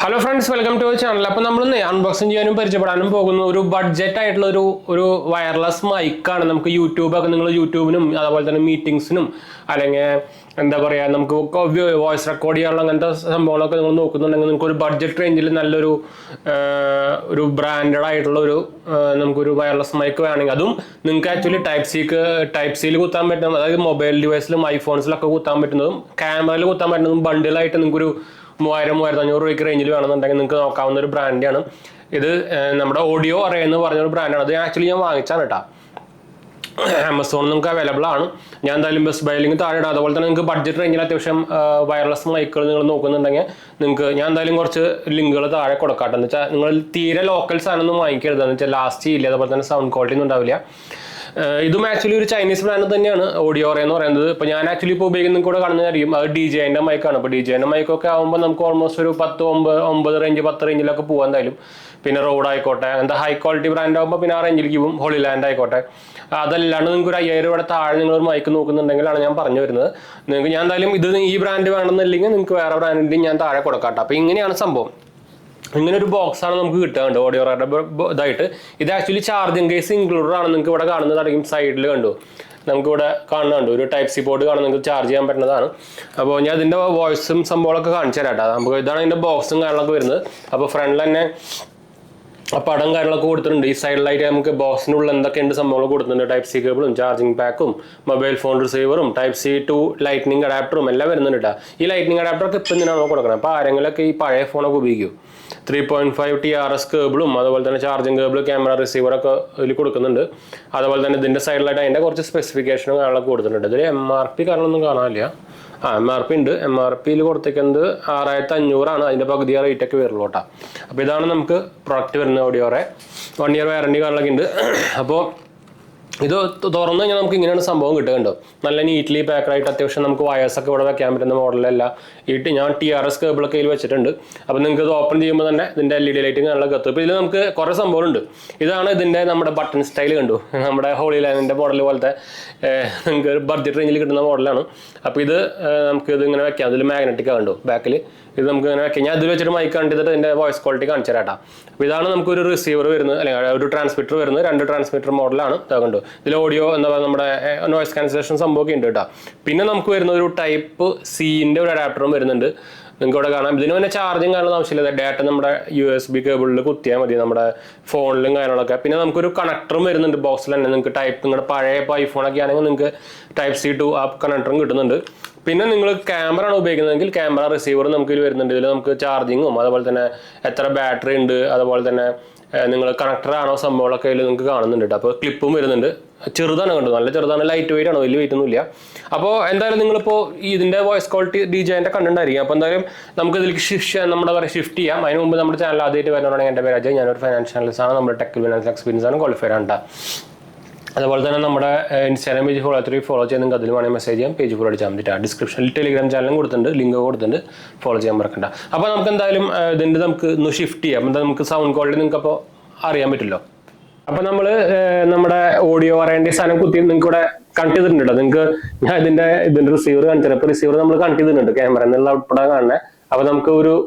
Hello friends, welcome to channel. അപ്പോൾ നമ്മൾ unboxing ചെയ്യാനും പരിചയപ്പെടാനും പോകുന്ന ഒരു ബഡ്ജറ്റ് ആയിട്ടുള്ള ഒരു വയർലെസ് മൈക്കാണ്. നമുക്ക് യൂട്യൂബൊക്കെ നിങ്ങൾ യൂട്യൂബിനും അതുപോലെ തന്നെ മീറ്റിംഗ്സിനും അല്ലെങ്കിൽ എന്താ പറയുക, നമുക്ക് വോയിസ് റെക്കോർഡ് ചെയ്യാനുള്ള അങ്ങനത്തെ സംഭവങ്ങളൊക്കെ നിങ്ങൾ നോക്കുന്നുണ്ടെങ്കിൽ നിങ്ങൾക്ക് ഒരു ബഡ്ജറ്റ് റേഞ്ചിൽ നല്ലൊരു ഒരു ബ്രാൻഡഡ് ആയിട്ടുള്ള നമുക്കൊരു വയർലെസ് മൈക്ക് വേണമെങ്കിൽ, അതും നിങ്ങൾക്ക് ആക്ച്വലി ടൈപ്പ് സിയിൽ കുത്താൻ പറ്റുന്ന, അതായത് മൊബൈൽ ഡിവൈസിലും ഐഫോൺസിലൊക്കെ കുത്താൻ പറ്റുന്നതും ക്യാമറയിൽ കുത്താൻ പറ്റുന്നതും ബണ്ടിലായിട്ട് നിങ്ങൾക്കൊരു 3000-3500 രൂപയ്ക്ക് റേഞ്ചിൽ വേണമെന്നുണ്ടെങ്കിൽ നിങ്ങൾക്ക് നോക്കാവുന്ന ഒരു ബ്രാൻഡാണ് ഇത്. നമ്മുടെ ഓഡിയോ അറേ എന്ന് പറഞ്ഞൊരു ബ്രാൻഡാണ്. അത് ആക്ച്വലി ഞാൻ വാങ്ങിച്ചാണ് കേട്ടോ. ആമസോണിൽ നിങ്ങൾക്ക് അവൈലബിൾ ആണ്. ഞാൻ എന്തായാലും ബെസ്റ്റ് ബൈ ലിങ്ക് താഴെ ഇടാം. അതുപോലെ തന്നെ നിങ്ങൾക്ക് ബഡ്ജറ്റ് റേഞ്ചിൽ അത്യാവശ്യം വയർലെസ് മൈക്കുകൾ നിങ്ങൾ നോക്കുന്നുണ്ടെങ്കിൽ ഞാൻ എന്തായാലും കുറച്ച് ലിങ്കുകൾ താഴെ കൊടുക്കാട്ടെ. എന്ന് വെച്ചാൽ നിങ്ങൾ തീരെ ലോക്കൽ സാധനമൊന്നും വാങ്ങിക്കരുത്. എന്ന് വെച്ചാൽ ലാസ്റ്റ് ഇല്ല, അതുപോലെ തന്നെ സൗണ്ട് ക്വാളിറ്റി ഒന്നും ഉണ്ടാവില്ല. ഇതും ആക്ച്വലി ഒരു ചൈനീസ് ബ്രാൻഡ് തന്നെയാണ് ഓഡിയോ അറേ എന്ന് പറയുന്നത്. ഇപ്പോൾ ഞാൻ ആക്ച്വലി ഇപ്പോൾ ഉപയോഗിക്കുന്ന കൂടെ കാണുന്നതായിരിക്കും അത് DJIന്റെ മൈക്കാണ്. ഇപ്പോൾ DJIന്റെ മൈക്കൊക്കെ ആകുമ്പോൾ നമുക്ക് ഓൾമോസ്റ്റ് ഒരു 10-9 റേഞ്ച് 10 റേഞ്ചിലൊക്കെ പോകാൻ എന്തായാലും. പിന്നെ റോഡ് ആയിക്കോട്ടെ, അങ്ങനത്തെ ഹൈ ക്വാളിറ്റി ബ്രാൻഡ് ആകുമ്പോൾ പിന്നെ ആ റേഞ്ചിലേക്ക് പോകും. ഹോളിലാൻഡ് ആയിക്കോട്ടെ. അതല്ലാണ്ട് നിങ്ങൾക്ക് ഒരു 5000 രൂപയുടെ താഴെ നിങ്ങളൊരു മൈക്ക് നോക്കുന്നുണ്ടെങ്കിലാണ് ഞാൻ പറഞ്ഞു വരുന്നത്. നിങ്ങൾക്ക് ഞാൻ എന്തായാലും ഈ ബ്രാൻഡ് വേണമെന്നില്ലെങ്കിൽ നിങ്ങൾക്ക് വേറെ ബ്രാൻഡിൻ്റെ ഞാൻ താഴെ കൊടുക്കാട്ടെ. അപ്പോൾ ഇങ്ങനെയാണ് സംഭവം. ഇങ്ങനെ ഒരു ബോക്സാണ് നമുക്ക് കിട്ടാറുണ്ട് ഓഡിയോ റേയുടെ ഇതായിട്ട്. ഇത് ആക്ച്വലി ചാർജിങ് കേസ് ഇൻക്ലൂഡഡ് ആണ്. നിങ്ങൾക്ക് ഇവിടെ കാണുന്നതായിരിക്കും സൈഡിൽ കണ്ടു, നമുക്കിവിടെ കാണുന്നുണ്ട് ഒരു ടൈപ്പ് സി പോർട്ട് കാണുന്നത്, നിങ്ങൾക്ക് ചാർജ് ചെയ്യാൻ പറ്റുന്നതാണ്. അപ്പോൾ ഞാൻ ഇതിൻ്റെ വോയിസും സംഭവങ്ങളൊക്കെ കാണിച്ചു തരാം കേട്ടോ. നമുക്ക് ഇതാണ് ഇതിൻ്റെ ബോക്സും കാര്യങ്ങളൊക്കെ വരുന്നത്. അപ്പോൾ ഫ്രണ്ടിൽ തന്നെ പടം കാര്യങ്ങളൊക്കെ കൊടുത്തിട്ടുണ്ട്. ഈ സൈഡിലായിട്ട് നമുക്ക് ബോക്സിനുള്ള എന്തൊക്കെയുണ്ട് സംഭവങ്ങൾ കൊടുത്തിട്ടുണ്ട്. ടൈപ്പ് സി കേബിളും ചാർജിങ് പാക്കും മൊബൈൽ ഫോൺ റിസീവറും ടൈപ്പ് സി ടു ലൈറ്റ്നിങ് അഡാപ്റ്ററും എല്ലാം വരുന്നുണ്ട് കേട്ടോ. ഈ ലൈറ്റ്നിങ് അഡാപ്റ്ററൊക്കെ ഇപ്പം എന്തിനാണോ കൊടുക്കണം. അപ്പോൾ ആരെങ്കിലൊക്കെ ഈ പഴയ ഫോണൊക്കെ ഉപയോഗിക്കും. 3.5 TRS കേബിളും അതുപോലെ തന്നെ ചാർജിങ് കേബിൾ, ക്യാമറ, റിസീവറൊക്കെ ഇതിൽ കൊടുക്കുന്നുണ്ട്. അതുപോലെ തന്നെ ഇതിൻ്റെ സൈഡിലായിട്ട് അതിൻ്റെ കുറച്ച് സ്പെസിഫിക്കേഷനും കാര്യങ്ങളൊക്കെ കൊടുത്തിട്ടുണ്ട്. ഇതിൽ MRP കാര്യങ്ങളൊന്നും കാണാനില്ല. MRP ഉണ്ട്. MRPയിൽ കൊടുത്തേക്കുന്നത് 6500 ആണ്. അതിൻ്റെ പകുതി റേറ്റ് ഒക്കെ വരുള്ളൂ കേട്ടോ. അപ്പോൾ ഇതാണ് നമുക്ക് പ്രൊഡക്റ്റ് വരുന്നത് ഓഡിയോ അറേ. 1 ഇയർ വാറണ്ടി കാര്യങ്ങളൊക്കെ ഉണ്ട്. അപ്പോൾ ഇത് തുറന്നു കഴിഞ്ഞാൽ നമുക്ക് ഇങ്ങനെയാണ് സംഭവം കിട്ടുന്നുണ്ടോ. നല്ല നീറ്റ്ലി പാക്കഡായിട്ട് അത്യാവശ്യം നമുക്ക് വയേഴ്സൊക്കെ ഇവിടെ വെക്കാൻ പറ്റുന്ന മോഡലല്ല. ഞാൻ TRS കേബിളൊക്കെ ഇതിൽ വെച്ചിട്ടുണ്ട്. അപ്പോൾ നിങ്ങൾക്ക് ഇത് ഓപ്പൺ ചെയ്യുമ്പോൾ തന്നെ ഇതിൻ്റെ LED ലൈറ്റും കാര്യങ്ങളൊക്കെ എത്തും. ഇപ്പോൾ ഇതിൽ നമുക്ക് കുറേ സംഭവമുണ്ട്. ഇതാണ് ഇതിൻ്റെ നമ്മുടെ ബട്ടൺ സ്റ്റൈൽ കണ്ടു. നമ്മുടെ ഹോളി ലാൻഡിൻ്റെ മോഡൽ പോലത്തെ നിങ്ങൾക്ക് ബഡ്ജറ്റ് റേഞ്ചിൽ കിട്ടുന്ന മോഡലാണ്. അപ്പോൾ ഇത് നമുക്ക് ഇത് ഇങ്ങനെ വെക്കാം. അതിൽ മാഗ്നറ്റിക് കണ്ടു ബാക്കിൽ. ഇത് നമുക്ക് ഇങ്ങനെ വെക്കാം. ഞാൻ ഇതിൽ വെച്ചിട്ട് മൈക്ക് കണ്ടിട്ട് ഇതിൻ്റെ വോയിസ് ക്വാളിറ്റി കാണിച്ചു തരാം. അപ്പോൾ ഇതാണ് നമുക്കൊരു റിസീവർ വരുന്നത്, അല്ലെങ്കിൽ ഒരു ട്രാൻസ്മിറ്റർ വരുന്നത്. 2 ട്രാൻസ്മിറ്റർ മോഡലാണ് ഇതാകണ്ടു. ഇതിൽ ഓഡിയോ എന്താ പറയുക, നമ്മുടെ നോയിസ് ക്യാൻസലേഷൻ സംഭവമൊക്കെ ഉണ്ട് കേട്ടോ. പിന്നെ നമുക്ക് വരുന്ന ഒരു ടൈപ്പ് സിൻ്റെ ഒരു അഡാപ്റ്ററും വരുന്നുണ്ട്. നിങ്ങൾക്ക് ഇവിടെ കാണാം. ഇതിന് പിന്നെ ചാർജിങ് കാര്യങ്ങളൊന്നും ആവശ്യമില്ല. ഡാറ്റ നമ്മുടെ USB കേബിളിൽ കുത്തിയാൽ മതി, നമ്മുടെ ഫോണിലും കാര്യങ്ങളൊക്കെ. പിന്നെ നമുക്കൊരു കണക്ടറും വരുന്നുണ്ട് ബോക്സിൽ തന്നെ. നിങ്ങൾക്ക് നിങ്ങളുടെ പഴയ ഇപ്പോൾ ഐഫോണൊക്കെ ആണെങ്കിൽ നിങ്ങൾക്ക് ടൈപ്പ് സി ടു ആ കണക്ടറും കിട്ടുന്നുണ്ട്. പിന്നെ നിങ്ങൾ ക്യാമറ ആണ് ഉപയോഗിക്കുന്നതെങ്കിൽ ക്യാമറ റിസീവർ നമുക്ക് ഇതിൽ വരുന്നുണ്ട്. ഇതിൽ നമുക്ക് ചാർജിങ്ങും അതുപോലെ തന്നെ എത്ര ബാറ്ററി ഉണ്ട്, അതുപോലെ തന്നെ നിങ്ങൾ കണക്ടറാണോ സംഭവങ്ങളൊക്കെ അതിൽ നിങ്ങൾക്ക് കാണുന്നുണ്ട് കേട്ടോ. അപ്പോൾ ക്ലിപ്പും വരുന്നുണ്ട്. ചെറുതാണ് കണ്ടു, നല്ല ചെറുതാണ്, ലൈറ്റ് വെയിറ്റ് ആണ്, വലിയ വെയിറ്റ് ഒന്നും ഇല്ല. അപ്പോൾ എന്തായാലും നിങ്ങളിപ്പോൾ ഇതിൻ്റെ വോയിസ് ക്വാളിറ്റി DJIന്റെ കണ്ടിട്ടുണ്ടായിരിക്കും. അപ്പോൾ എന്തായാലും നമുക്ക് ഇതിലേക്ക് ഷിഫ്റ്റ് ചെയ്യാം. അതിന് മുമ്പ് നമ്മുടെ ചാനൽ ആദ്യമായിട്ട് വരുന്നതാണെങ്കിൽ എൻ്റെ പേര് അജയ്, ഞാനൊരു ഫൈനാൻഷ്യൽ അനലിസ്റ്റ് ആണ്. നമ്മുടെ ടെക് ഫിനാൻഷ്യൽ എക്സ്പീരിയൻസ് ആണ്, ക്വാളിഫൈഡ് ആണ്. അതുപോലെ തന്നെ നമ്മുടെ ഇൻസ്റ്റാഗ്രാം പേജ് ഫോളോ ചെയ്ത് നിങ്ങൾക്ക് അതിൽ വേണമെങ്കിൽ മെസ്സേജ് ചെയ്യാം. പേജ് ഫോളോ അടിച്ചാൽ മതി. ഡിസ്ക്രിപ്ഷനിൽ ടെലിഗ്രാം ചാനലും കൊടുത്തിട്ടുണ്ട്, ലിങ്ക് കൊടുത്തിട്ടുണ്ട്, ഫോളോ ചെയ്യാൻ മറക്കണ്ട. അപ്പോൾ നമുക്ക് എന്തായാലും ഇതിൻ്റെ നമുക്ക് ഒന്ന് ഷിഫ്റ്റ് ചെയ്യാം. എന്താ നമുക്ക് സൗണ്ട് ക്വാളിറ്റി നിങ്ങൾക്ക് അപ്പോൾ അറിയാൻ പറ്റുമല്ലോ. അപ്പോൾ നമ്മൾ നമ്മുടെ ഓഡിയോ അറേൻ്റെ സാധനം കുത്തി നിങ്ങൾക്ക് ഇവിടെ കണക്ട് ചെയ്തിട്ടുണ്ട്. നിങ്ങൾക്ക് ഞാൻ ഇതിൻ്റെ റിസീവർ കാണിച്ചത്. അപ്പോൾ റിസീവർ നമ്മൾ കണക്ട് ചെയ്തിട്ടുണ്ട് ക്യാമറ എന്നുള്ള ഔട്ട്പുട്ടാണ് കാണുന്നത്. അപ്പോൾ നമുക്ക്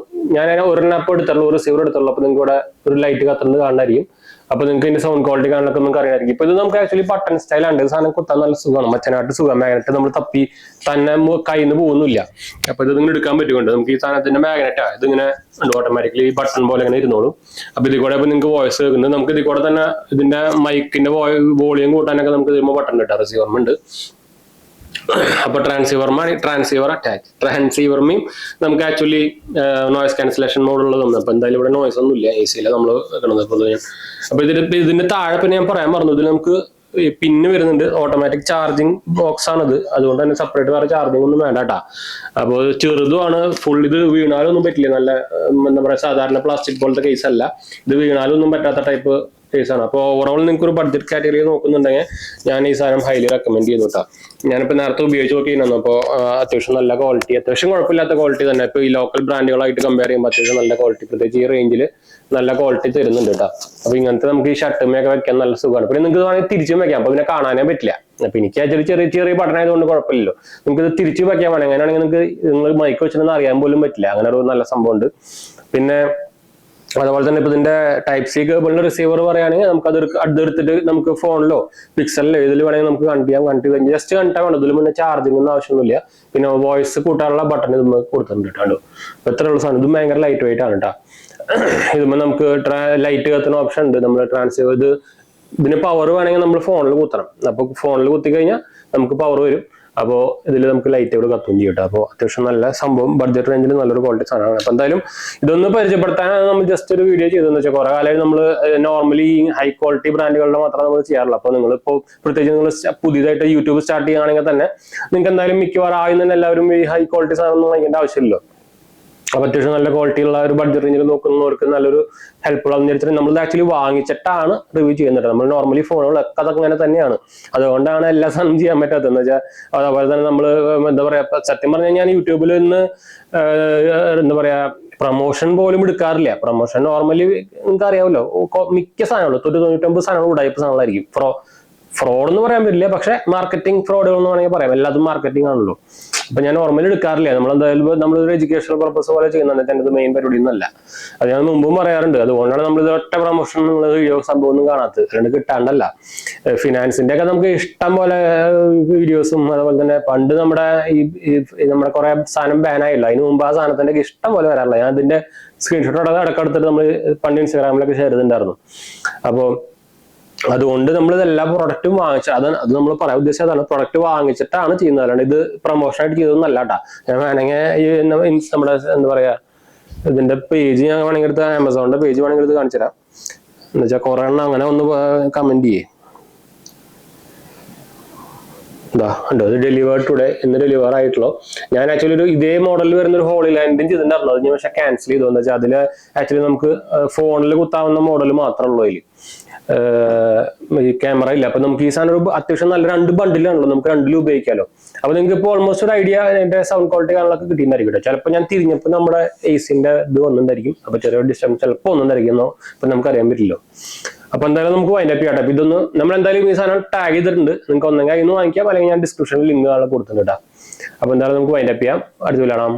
ഞാൻ ഒരെണ്ണം അപ്പോൾ എടുത്തുള്ളൂ, റിസീവർ എടുത്തുള്ളൂ. അപ്പോൾ നിങ്ങൾക്ക് ഇവിടെ ഒരു ലൈറ്റ് കത്തുന്നത് കാണാനായിരിക്കും. അപ്പോൾ നിങ്ങൾക്ക് ഇതിന്റെ സൗണ്ട് ക്വാളിറ്റി കാണാനൊക്കെ നമുക്ക് അറിയാമായിരിക്കും. ഇപ്പോൾ ഇത് നമുക്ക് ആക്ച്വലി ബട്ടൺ സ്റ്റൈലാണ്. ഇത് സാധനം കുത്താൻ നല്ല സുഖമാണ്, മച്ചനായിട്ട് സുഖം. മാഗ്നറ്റ് നമ്മൾ തപ്പി തന്നെ കയ്യിൽ നിന്ന് പോകുന്നില്ല. അപ്പോൾ ഇത് നിങ്ങൾ എടുക്കാൻ പറ്റുന്നുണ്ട്. നമുക്ക് ഈ സാധനത്തിന്റെ മാഗ്നറ്റാണ്, ഇതിങ്ങനെ ഉണ്ട്, ഓട്ടോമാറ്റിക്കലി ബട്ടൺ പോലെ ഇങ്ങനെ ഇരുന്നോളും. അപ്പോൾ ഇതിൽ കൂടെ ഇപ്പോൾ നിങ്ങൾക്ക് വോയിസ് കേൾക്കുന്നത്. നമുക്ക് ഇതിൽ കൂടെ തന്നെ ഇതിന്റെ മൈക്കിന്റെ വോളിയം കൂട്ടാനൊക്കെ നമുക്ക് ഇതിൽ ബട്ടൺ കിട്ടാം. റിസീവർമുണ്ട്. അപ്പോൾ ട്രാൻസീവർമേയും നമുക്ക് ആക്ച്വലി നോയിസ് ക്യാൻസലേഷൻ മോഡുള്ളതും. അപ്പോൾ എന്തായാലും ഇവിടെ നോയിസ് ഒന്നും ഇല്ല, AC യില്ല നമ്മൾ വെക്കുന്നത്. അപ്പോൾ ഇതിന്റെ താഴെ പിന്നെ ഞാൻ പറയാൻ പറഞ്ഞു, ഇതിൽ നമുക്ക് പിന്ന് വരുന്നുണ്ട്. ഓട്ടോമാറ്റിക് ചാർജിങ് ബോക്സ് ആണിത്. അതുകൊണ്ട് തന്നെ സെപ്പറേറ്റ് വേറെ ചാർജിങ് ഒന്നും വേണ്ട കേട്ടോ. അപ്പോൾ ചെറുതുമാണ്, ഫുൾ. ഇത് വീണാലൊന്നും പറ്റില്ല. നല്ല എന്താ പറയുക, സാധാരണ പ്ലാസ്റ്റിക് പോലത്തെ കേസ് അല്ല. ഇത് വീണാലൊന്നും പറ്റാത്ത ടൈപ്പ് കേസാണ്. അപ്പോൾ ഓവറോൾ നിങ്ങൾക്ക് ഒരു ബഡ്ജറ്റ് കാറ്റഗറി നോക്കുന്നുണ്ടെങ്കിൽ ഞാൻ ഈ സാധനം ഹൈലി റെക്കമെൻഡ് ചെയ്തു കേട്ടോ. ഞാനിപ്പോൾ നേരത്തെ ഉപയോഗിച്ച് നോക്കിയിരുന്നു. അപ്പോൾ അത്യാവശ്യം നല്ല ക്വാളിറ്റി, അത്യാവശ്യം കുഴപ്പമില്ലാത്ത ക്വാളിറ്റി തന്നെ. ഇപ്പോൾ ഈ ലോക്കൽ ബ്രാൻഡുകളായിട്ട് കമ്പയർ ചെയ്യുമ്പോൾ അത്യാവശ്യം നല്ല ക്വാളിറ്റി, പ്രത്യേകിച്ച് ഈ റേഞ്ചിൽ നല്ല ക്വാളിറ്റി തരുന്നുണ്ട് കേട്ടോ. അപ്പോൾ ഇങ്ങനത്തെ നമുക്ക് ഈ ഷർട്ടുമൊക്കെ വെക്കാൻ നല്ല സുഖമാണ്. പിന്നെ നിങ്ങൾക്ക് വേണമെങ്കിൽ തിരിച്ചും വെക്കാം. അപ്പോൾ പിന്നെ കാണാനേ പറ്റില്ല. അപ്പൊ എനിക്ക് ആക്ച്വലി ചെറിയ പഠനമായതുകൊണ്ട് കുഴപ്പമില്ലല്ലോ. നിങ്ങൾക്ക് ഇത് തിരിച്ചു വെക്കാൻ വേണം. അങ്ങനെയാണെങ്കിൽ നിങ്ങൾക്ക് നിങ്ങൾ മൈക്ക് വെച്ചിട്ടൊന്നും അറിയാൻ പോലും പറ്റില്ല. അങ്ങനെ ഒരു നല്ല സംഭവം ഉണ്ട്. പിന്നെ അതുപോലെ തന്നെ ഇപ്പൊ ഇതിന്റെ ടൈപ്പ് സി കേബിളിന്റെ റിസീവർ പറയുകയാണെങ്കിൽ നമുക്ക് അത് അടുത്തെടുത്തിട്ട് നമുക്ക് ഫോണിലോ പിക്സലിലോ ഇതിൽ വേണമെങ്കിൽ നമുക്ക് കണക്ട് ചെയ്യാം ജസ്റ്റ് കണക്ട് വേണം. ഇതിൽ മുന്നേ ചാർജിംഗ് ഒന്നും ആവശ്യമൊന്നുമില്ല. പിന്നെ വോയിസ് കൂട്ടാനുള്ള ബട്ടൺ ഇത് കൊടുത്തിട്ടുണ്ട് കേട്ടോ. എത്രയുള്ള സാധനം, ഇത് ഭയങ്കര ലൈറ്റ് വെയിറ്റ് ആണ് കേട്ടോ. ഇതുമ്പോൾ നമുക്ക് ലൈറ്റ് കത്തുന്ന ഓപ്ഷൻ ഉണ്ട്. നമ്മൾ ട്രാൻസ്ഫർ ഇത് ഇതിന് പവർ വേണമെങ്കിൽ നമ്മൾ ഫോണിൽ കുത്തണം. അപ്പോൾ ഫോണിൽ കുത്തി കഴിഞ്ഞാൽ നമുക്ക് പവർ വരും. അപ്പോൾ ഇതിൽ നമുക്ക് ലൈറ്റ് ഇവിടെ കത്തുകയും ചെയ്യും കേട്ടോ. അപ്പോൾ അത്യാവശ്യം നല്ല സംഭവം, ബഡ്ജറ്റ് റേഞ്ചിൽ നല്ലൊരു ക്വാളിറ്റി സാധനമാണ്. അപ്പോൾ എന്തായാലും ഇതൊന്ന് പരിചയപ്പെടുത്താനാണ് നമ്മൾ ജസ്റ്റ് ഒരു വീഡിയോ ചെയ്തതെന്ന് വെച്ചാൽ കുറെ കാലമായി നമ്മൾ നോർമലി ഹൈ ക്വാളിറ്റി ബ്രാൻഡുകളുടെ മാത്രമേ നമ്മൾ ചെയ്യാറുള്ളൂ. അപ്പോൾ നിങ്ങളിപ്പോൾ പ്രത്യേകിച്ച് നിങ്ങൾ പുതിയതായിട്ട് യൂട്യൂബ് സ്റ്റാർട്ട് ചെയ്യുകയാണെങ്കിൽ തന്നെ നിങ്ങൾക്ക് എന്തായാലും മിക്കവാറും ആദ്യം തന്നെ എല്ലാവരും ഈ ഹൈ ക്വാളിറ്റി സാധനം ഒന്നും വാങ്ങിക്കേണ്ട ആവശ്യമില്ലല്ലോ. അപ്പോൾ അത്യാവശ്യം നല്ല ക്വാളിറ്റി ഉള്ള ഒരു ബഡ്ജറ്റ് റേഞ്ചിൽ നോക്കുന്നവർക്ക് നല്ലൊരു ഹെൽപ്ഫുൾ ആണെന്ന് വിചാരിച്ചിട്ട് നമ്മൾ ആക്ച്വലി വാങ്ങിച്ചിട്ടാണ് റിവ്യൂ ചെയ്യുന്നത്. നമ്മൾ നോർമലി ഫോണുകളൊക്കെ അതൊക്കെ അങ്ങനെ തന്നെയാണ്. അതുകൊണ്ടാണ് എല്ലാ സാധനം ചെയ്യാൻ പറ്റാത്തത്. എന്ന് വെച്ചാൽ അതുപോലെ തന്നെ നമ്മൾ എന്താ പറയാ, സത്യം പറഞ്ഞാൽ ഞാൻ യൂട്യൂബിൽ നിന്ന് എന്താ പറയാ പ്രൊമോഷൻ പോലും എടുക്കാറില്ല. പ്രൊമോഷൻ നോർമലി നിങ്ങൾക്ക് അറിയാമല്ലോ, മിക്ക സാധനങ്ങളും 99 സാധനങ്ങൾ ഉടായ്പ സാധനങ്ങളായിരിക്കും. ഫ്രോഡ് എന്ന് പറയാൻ പറ്റില്ല, പക്ഷെ മാർക്കറ്റിംഗ് ഫ്രോഡുകൾ എന്ന് വേണമെങ്കിൽ പറയാം. എല്ലാതും മാർക്കറ്റിംഗ് ആണല്ലോ. അപ്പൊ ഞാൻ നോർമലി എടുക്കാറില്ല. നമ്മളെന്തായാലും നമ്മളൊരു എഡ്യൂക്കേഷണൽ പർപ്പസ് പോലെ ചെയ്യുന്നുണ്ട്. എൻ്റെ മെയിൻ പരിപാടി ഒന്നല്ല. അത് ഞാൻ മുമ്പും പറയാറുണ്ട്. അതുകൊണ്ടാണ് നമ്മൾ ഇത് ഒറ്റ പ്രൊമോഷൻ നിങ്ങൾ വീഡിയോ സംഭവം ഒന്നും കാണാത്തത്. അതുകൊണ്ട് കിട്ടാണ്ടല്ല. ഫിനാൻസിന്റെ ഒക്കെ നമുക്ക് ഇഷ്ടം പോലെ വീഡിയോസും അതുപോലെ തന്നെ പണ്ട് നമ്മുടെ നമ്മുടെ കുറെ സാധനം ബാനായില്ല. അതിന് മുമ്പ് ആ സാധനത്തിന്റെ ഇഷ്ടം പോലെ വരാറില്ല. ഞാൻ അതിന്റെ സ്ക്രീൻഷോട്ട് അടക്കെടുത്തിട്ട് നമ്മൾ പണ്ട് ഇൻസ്റ്റാഗ്രാമിലൊക്കെ ഷെയർ ചെയ്തിട്ടുണ്ടായിരുന്നു. അപ്പോൾ അതുകൊണ്ട് നമ്മൾ ഇതെല്ലാ പ്രൊഡക്റ്റും അത് നമ്മൾ പറയാൻ ഉദ്ദേശിച്ചത് അതാണ്. പ്രൊഡക്റ്റ് വാങ്ങിച്ചിട്ടാണ് ചെയ്യുന്നത്. അല്ലാണ്ട് ഇത് പ്രൊമോഷൻ ആയിട്ട് ചെയ്തതൊന്നല്ല കേട്ടാ. ഞാൻ വേണമെങ്കിൽ നമ്മുടെ എന്താ പറയാ ഇതിന്റെ പേജ് ഞാൻ വേണമെങ്കിൽ എടുത്ത് ആമസോണിന്റെ പേജ് വേണമെങ്കിൽ എടുത്ത് കാണിച്ചു തരാം. എന്ന് വെച്ചാൽ കുറെ എണ്ണം അങ്ങനെ ഒന്ന് കമന്റ് ചെയ്യേ. എന്താ ഉണ്ടോ, ഇത് ഡെലിവേർഡ് ടുഡേ എന്ന് ഡെലിവർ ആയിട്ടുള്ളൂ. ഞാൻ ആക്ച്വലി ഒരു ഇതേ മോഡലിൽ വരുന്ന ഒരു ഹോളി ലാൻഡും ചെയ്തിട്ടുണ്ടായിരുന്നു. അത് ഞാൻ പക്ഷെ ക്യാൻസൽ ചെയ്തു. എന്ന് വെച്ചാൽ അതിൽ ആക്ച്വലി നമുക്ക് ഫോണിൽ കുത്താവുന്ന മോഡൽ മാത്രമേ ഉള്ളൂ. അതിൽ ഈ ക്യാമറ ഇല്ല. അപ്പൊ നമുക്ക് ഈ സാധനം ഒരു അത്യാവശ്യം നല്ല 2 ബണ്ടിലാണല്ലോ, നമുക്ക് 2 ഉപയോഗിക്കാമല്ലോ. അപ്പൊ നിങ്ങൾക്ക് ഇപ്പോൾ ഓൾമോസ്റ്റ് ഒരു ഐഡിയ അതിന്റെ സൗണ്ട് ക്വാളിറ്റി കാണാനൊക്കെ കിട്ടിയിട്ടുണ്ടായിരിക്കും. ചിലപ്പോൾ ഞാൻ തിരിഞ്ഞപ്പോൾ നമ്മുടെ എസിന്റെ ഇത് വന്നിട്ടുണ്ടായിരിക്കും. അപ്പൊ ചെറിയ ഡിസ്റ്റർബൻസ് ചിലപ്പോൾ ഒന്നുണ്ടായിരിക്കുന്നോ ഇപ്പൊ നമുക്ക് അറിയാൻ പറ്റില്ലോ. അപ്പൊ എന്തായാലും നമുക്ക് വൈൻഡ് അപ്പ് ചെയ്യട്ടെ. അപ്പൊ ഇതൊന്ന് നമ്മൾ എന്തായാലും ഈ സാധനം ടാഗ് ചെയ്തിട്ടുണ്ട്. നിങ്ങൾക്ക് ഒന്നെങ്കിൽ അതിന് വാങ്ങിക്കാം, അല്ലെങ്കിൽ ഞാൻ ഡിസ്ക്രിപ്ഷനിൽ ലിങ്ക് കൊടുത്തിട്ടുണ്ട് കേട്ടോ. അപ്പൊ എന്തായാലും നമുക്ക് വൈൻഡ് അപ്പ് ചെയ്യാം. അടുത്ത് കാണാം.